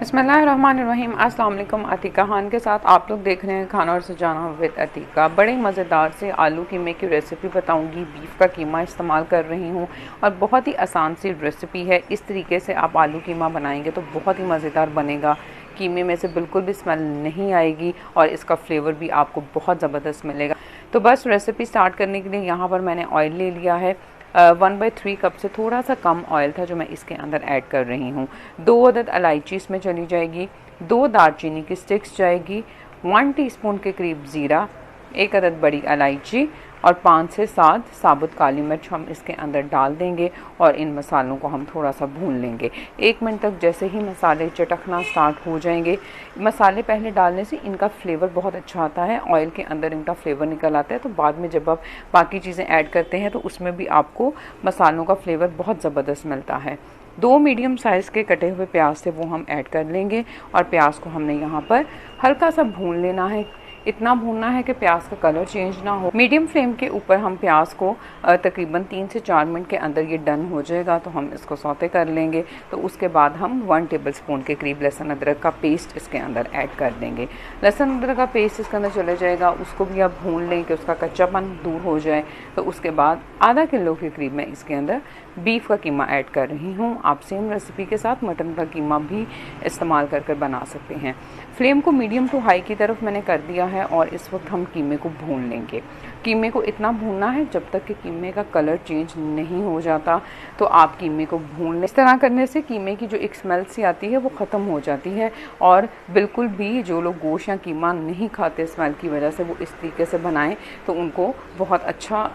बिस्मिल्लाहिर्रहमानिर्रहीम। अस्सलाम वालेकुम। अतीका खान के साथ आप लोग देख रहे हैं खाना और सजाना विद अतीका। बड़े मज़ेदार से आलू कीमे की रेसिपी बताऊंगी। बीफ का कीमा इस्तेमाल कर रही हूं और बहुत ही आसान सी रेसिपी है। इस तरीके से आप आलू कीमा बनाएंगे तो बहुत ही मज़ेदार बनेगा। कीमे में से बिल्कुल भी स्मेल नहीं आएगी और इसका फ्लेवर भी आपको बहुत ज़बरदस्त मिलेगा। तो बस रेसिपी स्टार्ट करने के लिए यहाँ पर मैंने ऑयल ले लिया है। 1/3 कप से थोड़ा सा कम ऑयल था जो मैं इसके अंदर ऐड कर रही हूँ। 2 अदद इलायची इसमें चली जाएगी, 2 दालचीनी की स्टिक्स जाएगी, 1 टीस्पून के करीब ज़ीरा, 1 अदद बड़ी इलायची और 5 से 7 साबुत काली मिर्च हम इसके अंदर डाल देंगे और इन मसालों को हम थोड़ा सा भून लेंगे 1 मिनट तक। जैसे ही मसाले चटकना स्टार्ट हो जाएंगे, मसाले पहले डालने से इनका फ्लेवर बहुत अच्छा आता है, ऑयल के अंदर इनका फ्लेवर निकल आता है, तो बाद में जब आप बाकी चीज़ें ऐड करते हैं तो उसमें भी आपको मसालों का फ्लेवर बहुत ज़बरदस्त मिलता है। 2 मीडियम साइज़ के कटे हुए प्याज थे वो हम ऐड कर लेंगे और प्याज को हमने यहाँ पर हल्का सा भून लेना है। इतना भूनना है कि प्याज का कलर चेंज ना हो। मीडियम फ्लेम के ऊपर हम प्याज को तकरीबन 3 से 4 मिनट के अंदर ये डन हो जाएगा तो हम इसको सौते कर लेंगे। तो उसके बाद हम 1 टेबलस्पून के करीब लहसुन अदरक का पेस्ट इसके अंदर ऐड कर देंगे। लहसुन अदरक का पेस्ट इसके अंदर चले जाएगा, उसको भी आप भून लें कि उसका कच्चापन दूर हो जाए। तो उसके बाद आधा किलो के करीब मैं इसके अंदर बीफ का कीमा ऐड कर रही हूँ। आप सेम रेसिपी के साथ मटन का कीमा भी इस्तेमाल कर बना सकते हैं। फ्लेम को मीडियम टू हाई की तरफ मैंने कर दिया है और इस वक्त हम कीमे को भून लेंगे। कीमे को इतना भूनना है जब तक कि कीमे का कलर चेंज नहीं हो जाता, तो आप कीमे को भून लें। इस तरह करने से कीमे की जो एक स्मेल सी आती है वो ख़त्म हो जाती है और बिल्कुल भी जो लोग गोश्त या कीमा नहीं खाते स्मेल की वजह से, वो इस तरीके से बनाएं तो उनको बहुत अच्छा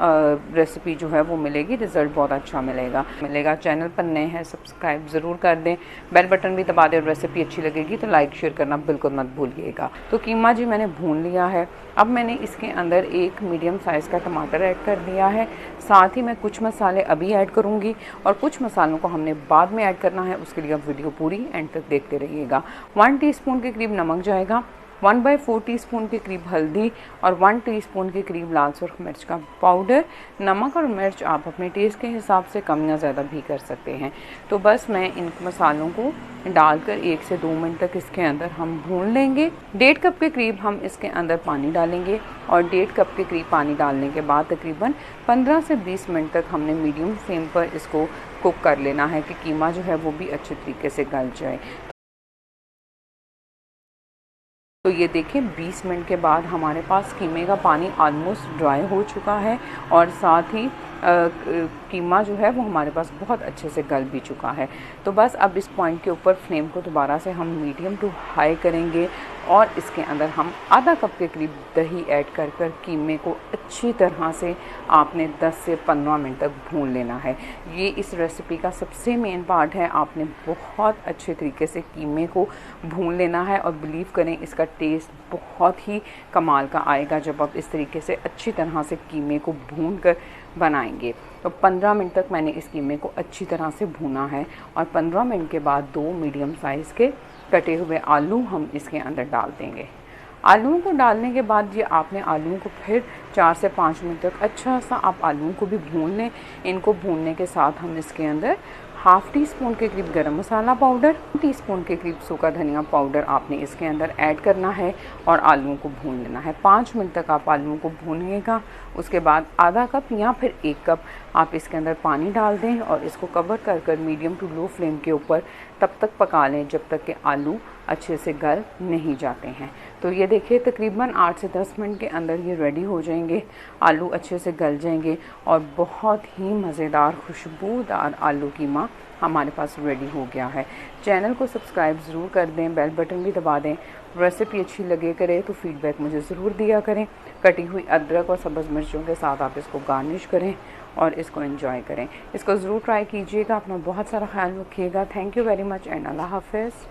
रेसिपी जो है वो मिलेगी, रिज़ल्ट बहुत अच्छा मिलेगा। चैनल पर नए हैं सब्सक्राइब ज़रूर कर दें, बेल बटन भी दबा दें। रेसिपी अच्छी लगेगी तो लाइक शेयर करना बिल्कुल मत भूलिएगा। तो कीमा जी मैंने भून लिया है। अब मैंने इसके अंदर एक मीडियम साइज़ का टमाटर ऐड कर दिया है। साथ ही मैं कुछ मसाले अभी ऐड करूँगी और कुछ मसालों को हमने बाद में ऐड करना है। उसके लिए आप वीडियो पूरी एंड तक देखते रहिएगा। 1 टीस्पून के करीब नमक जाएगा, 1/4 टीस्पून के करीब हल्दी और 1 टीस्पून के करीब लाल सुर्ख मिर्च का पाउडर। नमक और मिर्च आप अपने टेस्ट के हिसाब से कम या ज़्यादा भी कर सकते हैं। तो बस मैं इन मसालों को डालकर 1 से 2 मिनट तक इसके अंदर हम भून लेंगे। 1.5 कप के करीब हम इसके अंदर पानी डालेंगे और 1.5 कप के करीब पानी डालने के बाद तकरीबन 15 से 20 मिनट तक हमने मीडियम फ्लेम पर इसको कुक कर लेना है कि कीमा जो है वो भी अच्छे तरीके से गल जाए। तो ये देखिए 20 मिनट के बाद हमारे पास कीमे का पानी ऑलमोस्ट ड्राई हो चुका है और साथ ही कीमा जो है वो हमारे पास बहुत अच्छे से गल भी चुका है। तो बस अब इस पॉइंट के ऊपर फ्लेम को दोबारा से हम मीडियम टू हाई करेंगे और इसके अंदर हम आधा कप के करीब दही ऐड कर कीमे को अच्छी तरह से आपने 10 से 15 मिनट तक भून लेना है। ये इस रेसिपी का सबसे मेन पार्ट है। आपने बहुत अच्छे तरीके से कीमे को भून लेना है और बिलीव करें इसका टेस्ट बहुत ही कमाल का आएगा जब आप इस तरीके से अच्छी तरह से कीमे को भून कर बनाएंगे। तो 15 मिनट तक मैंने इस कीमे को अच्छी तरह से भूना है और 15 मिनट के बाद 2 मीडियम साइज़ के कटे हुए आलू हम इसके अंदर डाल देंगे। आलूओं को डालने के बाद ये आपने आलूओं को फिर 4 से 5 मिनट तक अच्छा सा आप आलूओं को भी भून लें। इनको भूनने के साथ हम इसके अंदर 1/2 टीस्पून के करीब गरम मसाला पाउडर, 1 टीस्पून के करीब सूखा धनिया पाउडर आपने इसके अंदर ऐड करना है और आलूओं को भून लेना है। 5 मिनट तक आप आलूओं को भूनिएगा। उसके बाद आधा कप या फिर 1 कप आप इसके अंदर पानी डाल दें और इसको कवर कर मीडियम टू लो फ्लेम के ऊपर तब तक पका लें जब तक कि आलू अच्छे से गल नहीं जाते हैं। तो ये देखिए तकरीबन 8 से 10 मिनट के अंदर ये रेडी हो जाएंगे। आलू अच्छे से गल जाएंगे और बहुत ही मज़ेदार खुशबूदार आलू कीमा हमारे पास रेडी हो गया है। चैनल को सब्सक्राइब ज़रूर कर दें, बेल बटन भी दबा दें। रेसिपी अच्छी लगे करे तो फीडबैक मुझे ज़रूर दिया करें। कटी हुई अदरक और सब्ज़ मिर्चों के साथ आप इसको गार्निश करें और इसको एंजॉय करें। इसको ज़रूर ट्राई कीजिएगा। अपना बहुत सारा ख्याल रखिएगा। Thank you very much and अल्लाह हाफ़िज़।